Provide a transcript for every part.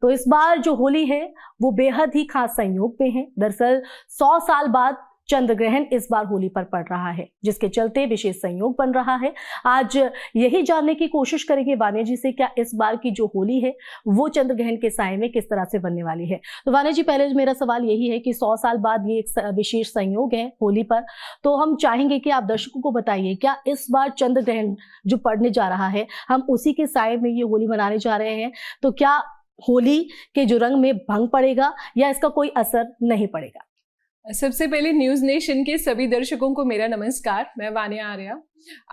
तो इस बार जो होली है वो बेहद ही खास संयोग में है। दरअसल 100 साल बाद चंद्र ग्रहण इस बार होली पर पड़ रहा है, जिसके चलते विशेष संयोग बन रहा है। आज यही जानने की कोशिश करेंगे वानी जी से, क्या इस बार की जो होली है वो चंद्र ग्रहण के साए में किस तरह से बनने वाली है। तो वानी जी, पहले मेरा सवाल यही है कि 100 साल बाद ये एक विशेष संयोग है होली पर, तो हम चाहेंगे कि आप दर्शकों को बताइए, क्या इस बार चंद्र ग्रहण जो पड़ने जा रहा है हम उसी के साए में ये होली मनाने जा रहे हैं, तो क्या होली के जो रंग में भंग पड़ेगा या इसका कोई असर नहीं पड़ेगा? सबसे पहले न्यूज नेशन के सभी दर्शकों को मेरा नमस्कार। मैं वानिया आर्या।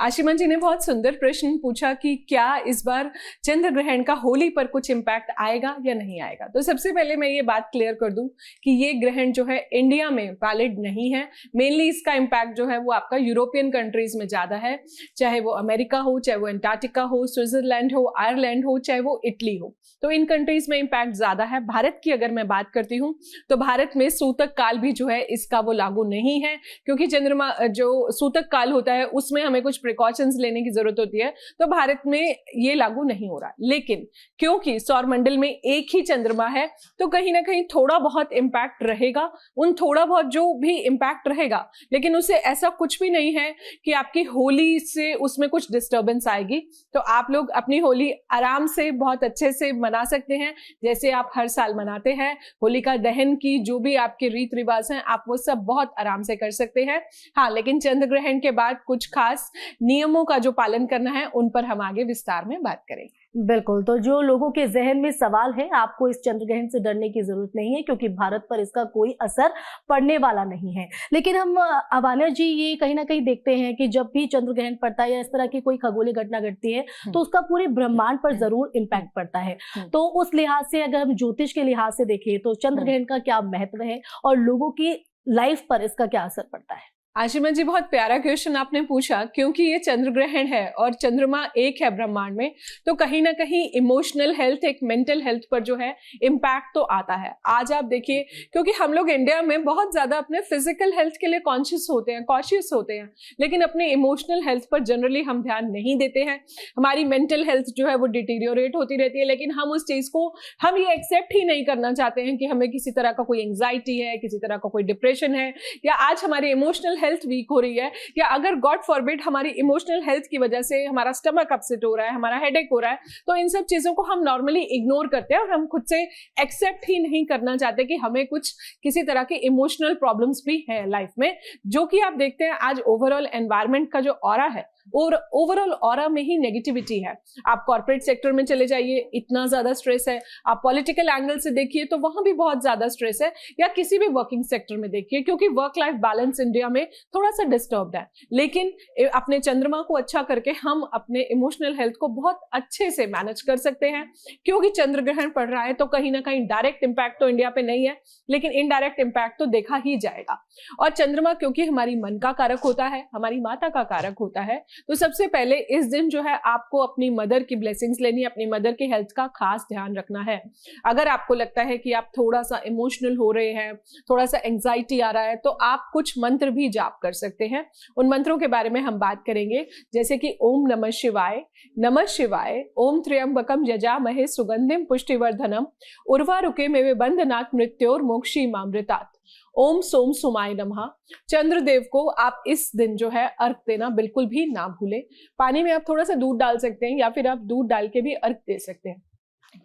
आशिमा जी ने बहुत सुंदर प्रश्न पूछा कि क्या इस बार चंद्र ग्रहण का होली पर कुछ इम्पैक्ट आएगा या नहीं आएगा। तो सबसे पहले मैं ये बात क्लियर कर दूं कि ये ग्रहण जो है इंडिया में वैलिड नहीं है। मेनली इसका इम्पैक्ट जो है वो आपका यूरोपियन कंट्रीज में ज्यादा है, चाहे वो अमेरिका हो, चाहे वो अंटार्कटिका हो, स्विट्जरलैंड हो, आयरलैंड हो, चाहे वो इटली हो, तो इन कंट्रीज में इम्पैक्ट ज्यादा है। भारत की अगर मैं बात करती हूँ तो भारत में सूतक काल भी जो है इसका वो लागू नहीं है, क्योंकि चंद्रमा जो सूतक काल होता है उसमें हमें कुछ प्रिकॉशंस लेने की जरूरत होती है, तो भारत में ये लागू नहीं हो रहा। लेकिन क्योंकि सौर मंडल में एक ही चंद्रमा है तो कहीं ना कहीं थोड़ा बहुत इम्पैक्ट रहेगा। उन थोड़ा बहुत जो भी इम्पैक्ट रहेगा, लेकिन उससे ऐसा कुछ भी नहीं है कि आपकी होली से उसमें कुछ डिस्टर्बेंस आएगी। तो आप लोग अपनी होली आराम से बहुत अच्छे से मना सकते हैं, जैसे आप हर साल मनाते हैं। होलिका दहन की जो भी आपके रीत रिवाज हैं आप वो सब बहुत आराम से कर सकते हैं। हाँ, लेकिन चंद्र ग्रहण के बाद कुछ खास नियमों का जो पालन करना है उन पर हम आगे विस्तार में बात करेंगे। बिल्कुल। तो जो लोगों के जहन में सवाल है, आपको इस चंद्र ग्रहण से डरने की जरूरत नहीं है, क्योंकि भारत पर इसका कोई असर पड़ने वाला नहीं है। लेकिन हम अवाना जी ये कहीं ना कहीं देखते हैं कि जब भी चंद्र ग्रहण पड़ता है या इस तरह की कोई खगोलीय घटना घटती है तो उसका पूरे ब्रह्मांड पर जरूर इम्पैक्ट पड़ता है। तो उस लिहाज से अगर हम ज्योतिष के लिहाज से देखें तो चंद्र ग्रहण का क्या महत्व है और लोगों की लाइफ पर इसका क्या असर पड़ता है? आशिमा जी, बहुत प्यारा क्वेश्चन आपने पूछा, क्योंकि ये चंद्र ग्रहण है और चंद्रमा एक है ब्रह्मांड में, तो कहीं ना कहीं इमोशनल हेल्थ, एक मेंटल हेल्थ पर जो है इम्पैक्ट तो आता है। आज आप देखिए, क्योंकि हम लोग इंडिया में बहुत ज्यादा अपने फिजिकल हेल्थ के लिए कॉन्शियस होते हैं, कॉशियस होते हैं, लेकिन अपने इमोशनल हेल्थ पर जनरली हम ध्यान नहीं देते हैं। हमारी मेंटल हेल्थ जो है वो डिटीरियोरेट होती रहती है, लेकिन हम उस चीज को हम ये एक्सेप्ट ही नहीं करना चाहते हैं कि हमें किसी तरह का कोई एंग्जाइटी है, किसी तरह का कोई डिप्रेशन है, या आज हमारी इमोशनल हेल्थ वीक हो रही है, या अगर गॉड फॉरबिड हमारी इमोशनल हेल्थ की वजह से हमारा स्टमक अपसेट हो रहा है, हमारा हेडेक हो रहा है, तो इन सब चीजों को हम नॉर्मली इग्नोर करते हैं और हम खुद से एक्सेप्ट ही नहीं करना चाहते कि हमें कुछ किसी तरह के इमोशनल प्रॉब्लम्स भी हैं लाइफ में। जो कि आप देखते हैं आज ओवरऑल एनवायरमेंट का जो ऑरा है और ओवरऑल ऑरा में ही नेगेटिविटी है। आप कॉर्पोरेट सेक्टर में चले जाइए, इतना ज्यादा स्ट्रेस है। आप पॉलिटिकल एंगल से देखिए तो वहां भी बहुत ज्यादा स्ट्रेस है, या किसी भी वर्किंग सेक्टर में देखिए, क्योंकि वर्क लाइफ बैलेंस इंडिया में थोड़ा सा डिस्टर्ब्ड है। लेकिन अपने चंद्रमा को अच्छा करके हम अपने इमोशनल हेल्थ को बहुत अच्छे से मैनेज कर सकते हैं। क्योंकि चंद्र ग्रहण पड़ रहा है तो कहीं ना कहीं डायरेक्ट इंपैक्ट तो इंडिया पे नहीं है, लेकिन इनडायरेक्ट इंपैक्ट तो देखा ही जाएगा। और चंद्रमा क्योंकि हमारी मन का कारक होता है, हमारी माता का कारक होता है, तो सबसे पहले इस दिन जो है आपको अपनी मदर की ब्लेसिंग्स लेनी है, अपनी मदर की हेल्थ का खास ध्यान रखना है। अगर आपको लगता है कि आप थोड़ा सा इमोशनल हो रहे हैं, थोड़ा सा एंग्जाइटी आ रहा है, तो आप कुछ मंत्र भी जाप कर सकते हैं। उन मंत्रों के बारे में हम बात करेंगे, जैसे कि ओम नमः शिवाय, नमः शिवाय, ओम त्र्यंबकम यजामहे सुगंधिम पुष्टिवर्धनम, उर्वारुकेमिव बंधनात् मृत्योर्मोक्षीमामृतात्, ओम सोम सुमाय नमः। चंद्रदेव को आप इस दिन जो है अर्घ देना बिल्कुल भी ना भूलें। पानी में आप थोड़ा सा दूध डाल सकते हैं, या फिर आप दूध डाल के भी अर्घ दे सकते हैं,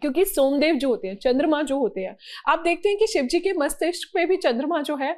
क्योंकि सोमदेव जो होते हैं, चंद्रमा जो होते हैं, आप देखते हैं कि शिव जी के मस्तिष्क पे भी चंद्रमा जो है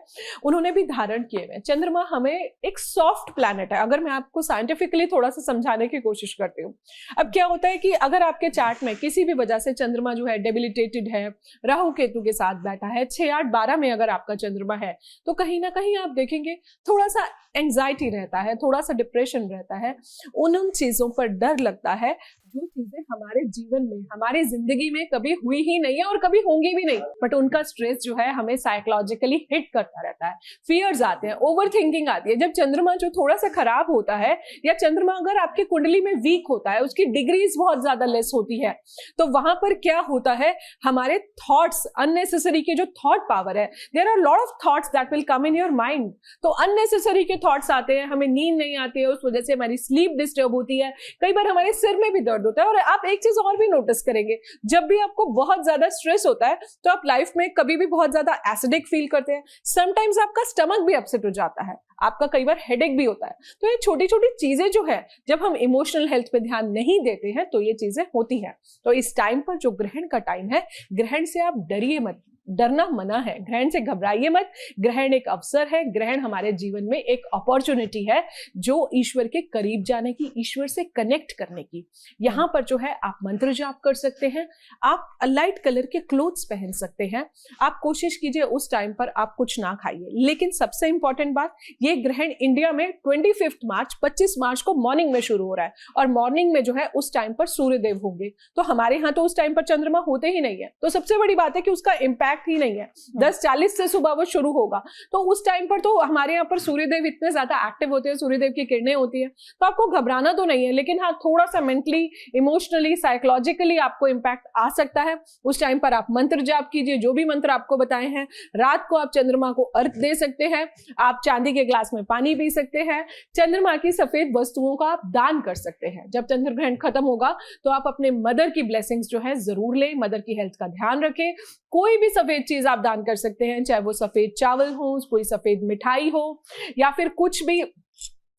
उन्होंने भी धारण किए हुए हैं। चंद्रमा हमें एक सॉफ्ट प्लैनेट है, अगर मैं आपको साइंटिफिकली थोड़ा सा समझाने की कोशिश करती हूँ। अब क्या होता है कि अगर आपके चार्ट में किसी भी वजह से चंद्रमा जो है डेबिलिटेटेड है, राहु केतु के साथ बैठा है, 6, 8, 12 में अगर आपका चंद्रमा है, तो कहीं ना कहीं आप देखेंगे थोड़ा सा एंग्जाइटी रहता है, थोड़ा सा डिप्रेशन रहता है, उन चीजों पर डर लगता है जो चीजें हमारे जीवन में, हमारी जिंदगी में कभी हुई ही नहीं है और कभी होंगी भी नहीं, बट उनका स्ट्रेस जो है हमें साइकोलॉजिकली हिट करता रहता है। फियर्स आते हैं, ओवर थिंकिंग आती है। जब चंद्रमा जो थोड़ा सा खराब होता है, या चंद्रमा अगर आपकी कुंडली में वीक होता है, उसकी डिग्रीज बहुत ज्यादा लेस होती है, तो वहां पर क्या होता है, हमारे थॉट्स, अननेसेसरी के जो थॉट पावर है, there are lot of thoughts that will come in your mind. तो अननेसेसरी के थॉट्स आते हैं, हमें नींद नहीं आती है, उस वजह से हमारी स्लीप डिस्टर्ब होती है, कई बार हमारे सिर में भी दर्द होता है। और आप एक चीज और भी नोटिस करेंगे, जब भी आपको बहुत ज्यादा स्ट्रेस होता है तो आप लाइफ में कभी भी बहुत ज्यादा एसिडिक फील करते हैं, समटाइम्स आपका स्टमक भी अपसेट हो जाता है, आपका कई बार हेडेक भी होता है। तो ये छोटी छोटी चीजें जो है, जब हम इमोशनल हेल्थ पे ध्यान नहीं देते हैं तो ये चीजें होती हैं। तो इस टाइम पर जो ग्रहण का टाइम है, ग्रहण से आप डरिए मत, डरना मना है, ग्रहण से घबराइए मत। ग्रहण एक अवसर है, ग्रहण हमारे जीवन में एक अपॉर्चुनिटी है जो ईश्वर के करीब जाने की, ईश्वर से कनेक्ट करने की। यहाँ पर जो है आप मंत्र जाप कर सकते हैं, आप लाइट कलर के क्लोथ्स पहन सकते हैं। आप कोशिश कीजिए उस टाइम पर आप कुछ ना खाइए। लेकिन सबसे इंपॉर्टेंट बात, ये ग्रहण इंडिया में 25 मार्च 25 मार्च को मॉर्निंग में शुरू हो रहा है और मॉर्निंग में जो है उस टाइम पर सूर्यदेव होंगे। तो हमारे यहाँ तो उस टाइम पर चंद्रमा होते ही नहीं है। तो सबसे बड़ी बात है कि उसका इम्पैक्ट ही नहीं है। 10:40 से सुबह वो शुरू होगा, तो उस टाइम पर तो हमारे यहाँ पर सूर्यदेव इतने ज्यादा एक्टिव होते हैं, सूर्यदेव की किरणें होती है, तो आपको घबराना तो नहीं है। लेकिन हाँ, थोड़ा सा मेंटली, इमोशनली, साइकोलॉजिकली आपको इम्पैक्ट आ सकता है। उस टाइम पर आप मंत्र जाप कीजिए, जो भी मंत्र आपको बताए हैं। रात को आप चंद्रमा को अर्घ दे सकते हैं, आप चांदी के ग्लास में पानी पी सकते हैं, चंद्रमा की सफेद वस्तुओं का आप दान कर सकते हैं। जब चंद्र ग्रहण खत्म होगा तो आप अपने मदर की ब्लेसिंग्स जो है जरूर लें, मदर की हेल्थ का ध्यान रखें। कोई भी सफेद चीज आप दान कर सकते हैं, चाहे वो सफेद चावल हो, कोई सफेद मिठाई हो, या फिर कुछ भी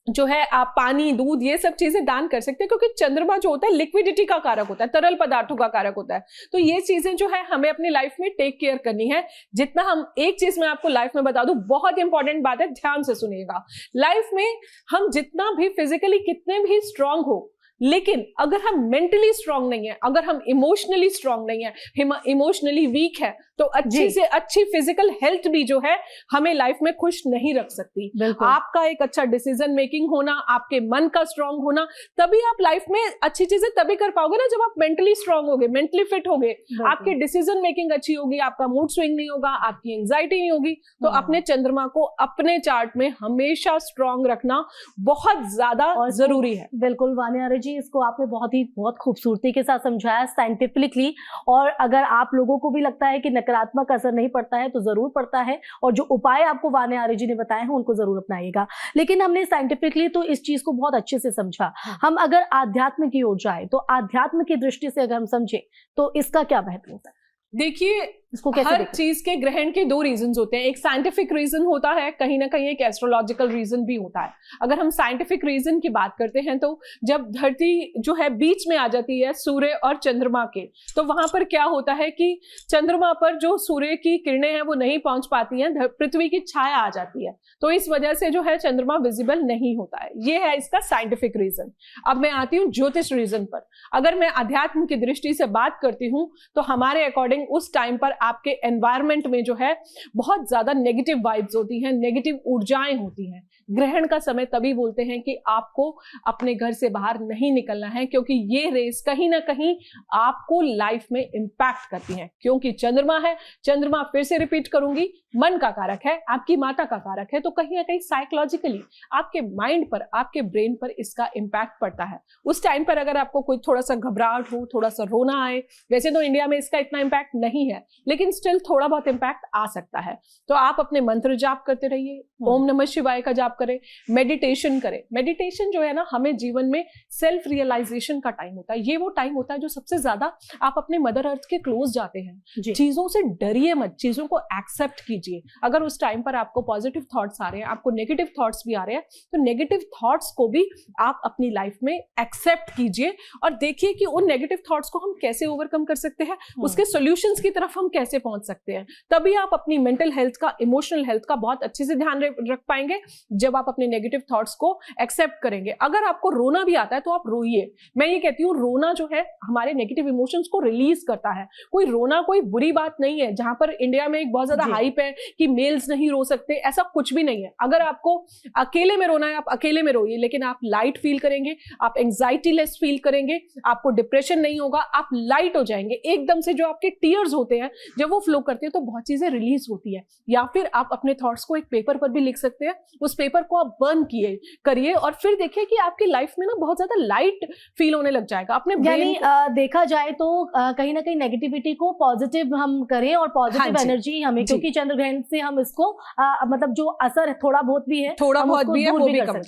जो है आप पानी, दूध, ये सब चीजें दान कर सकते हैं। क्योंकि चंद्रमा जो होता है लिक्विडिटी का कारक होता है, तरल पदार्थों का कारक होता है। तो ये चीजें जो है हमें अपनी लाइफ में टेक केयर करनी है। जितना हम, एक चीज मैं आपको लाइफ में बता दूं, बहुत इंपॉर्टेंट बात है, ध्यान से सुनिएगा। लाइफ में हम जितना भी फिजिकली कितने भी स्ट्रांग हो, लेकिन अगर हम मेंटली स्ट्रांग नहीं है, अगर हम इमोशनली स्ट्रांग नहीं है, इमोशनली वीक है, तो अच्छी से अच्छी फिजिकल हेल्थ भी जो है हमें लाइफ में खुश नहीं रख सकती। आपका एक अच्छा डिसीजन मेकिंग होना, आपके मन का स्ट्रांग होना, तभी आप लाइफ में अच्छी चीजें तभी कर पाओगे ना जब आप मेंटली स्ट्रांग होगे, मेंटली फिट होगे, आपकी डिसीजन मेकिंग अच्छी होगी, आपका मूड स्विंग नहीं होगा, आपकी एंजाइटी नहीं होगी। तो अपने चंद्रमा को अपने चार्ट में हमेशा स्ट्रांग रखना बहुत ज्यादा जरूरी है। बिल्कुल वानी आर्य जी, इसको आपने बहुत खूबसूरती के साथ समझाया साइंटिफिकली। और अगर आप लोगों को भी लगता है कि नकारात्मक असर नहीं पड़ता है तो जरूर पड़ता है, और जो उपाय आपको वानी आर्य जी ने बताए हैं उनको जरूर अपनाइएगा। लेकिन हमने साइंटिफिकली तो इस चीज को बहुत अच्छे से समझा। हम अगर आध्यात्म की ओर जाए तो आध्यात्म की दृष्टि से अगर हम समझे तो इसका क्या महत्व होता है? देखिए, इसको कैसे हर चीज के ग्रहण के दो रीजंस होते हैं। एक साइंटिफिक रीजन होता है, कहीं ना कहीं एक एस्ट्रोलॉजिकल रीजन भी होता है। अगर हम साइंटिफिक रीजन की बात करते हैं तो जब धरती जो है बीच में आ जाती है सूर्य और चंद्रमा के, तो वहां पर क्या होता है कि चंद्रमा पर जो सूर्य की किरणें हैं वो नहीं पहुंच पाती हैं, पृथ्वी की छाया आ जाती है, तो इस वजह से जो है चंद्रमा विजिबल नहीं होता है। ये है इसका साइंटिफिक रीजन। अब मैं आती हूँ ज्योतिष रीजन पर। अगर मैं अध्यात्म की दृष्टि से बात करती हूँ तो हमारे अकॉर्डिंग उस टाइम पर आपके एनवायरनमेंट में जो है बहुत ज्यादा नेगेटिव वाइब्स होती हैं, नेगेटिव ऊर्जाएं होती हैं। ग्रहण का समय तभी बोलते हैं कि आपको अपने घर से बाहर नहीं निकलना है, क्योंकि ये रेस कहीं ना कहीं आपको लाइफ में इंपैक्ट करती हैं। क्योंकि चंद्रमा है, चंद्रमा फिर से रिपीट करूंगी, मन का कारक है, आपकी माता का कारक है, तो कहीं ना कहीं साइकोलॉजिकली आपके माइंड पर, आपके ब्रेन पर इसका इंपैक्ट पड़ता है। उस टाइम पर अगर आपको कोई थोड़ा सा घबराहट हो, थोड़ा सा रोना आए, वैसे तो इंडिया में इसका इतना इंपैक्ट नहीं है, लेकिन स्टिल थोड़ा बहुत इंपैक्ट आ सकता है, तो आप अपने मंत्र जाप करते रहिए, ओम नमः शिवाय का जाप करें, मेडिटेशन करें। मेडिटेशन जो है ना, हमें जीवन में सेल्फ रियलाइजेशन का टाइम होता है। ये वो टाइम होता है जो सबसे ज्यादा आप अपने मदर अर्थ के क्लोज जाते हैं। चीजों से डरिए मत, चीजों को एक्सेप्ट कीजिए। अगर उस टाइम पर आपको पॉजिटिव थॉट्स आ रहे हैं, आपको नेगेटिव थॉट्स भी आ रहे हैं, तो नेगेटिव थॉट्स को भी आप अपनी लाइफ में एक्सेप्ट कीजिए और देखिए कि उन नेगेटिव थॉट्स को हम कैसे ओवरकम कर सकते हैं, उसके सॉल्यूशंस की तरफ हम कैसे पहुंच सकते हैं। तभी आप अपनी मेंटल हेल्थ का, इमोशनल हेल्थ का बहुत अच्छे से ध्यान रख पाएंगे जब आप अपने नेगेटिव थॉट्स को एक्सेप्ट करेंगे। अगर आपको रोना भी आता है तो आप रोइए। मैं ये कहती हूँ, रोना जो है हमारे नेगेटिव इमोशंस को रिलीज करता है। कोई रोना कोई बुरी बात नहीं है। जहां पर इंडिया में एक बहुत ज्यादा हाइप है कि मेल्स नहीं रो सकते, ऐसा कुछ भी नहीं है। अगर आपको अकेले में रोना है, आप अकेले में रोइए, लेकिन आप लाइट फील करेंगे, आप एंजाइटी लेस फील करेंगे, आपको डिप्रेशन नहीं होगा, आप लाइट हो जाएंगे एकदम से। जो आपके टीयर्स होते हैं जब वो फ्लो करते हैं तो बहुत चीजें रिलीज होती है। या फिर आप अपने थॉट्स को एक पेपर पर भी लिख सकते हैं, उस पेपर को आप बर्न करिए और फिर देखिए कि आपकी लाइफ में ना बहुत ज्यादा लाइट फील होने लग जाएगा। अपने यानी देखा जाए तो कहीं ना कहीं नेगेटिविटी को पॉजिटिव हम करें और पॉजिटिव एनर्जी हमें, क्योंकि चंद्र ग्रहण से हम इसको मतलब जो असर थोड़ा बहुत भी है, वो भी कम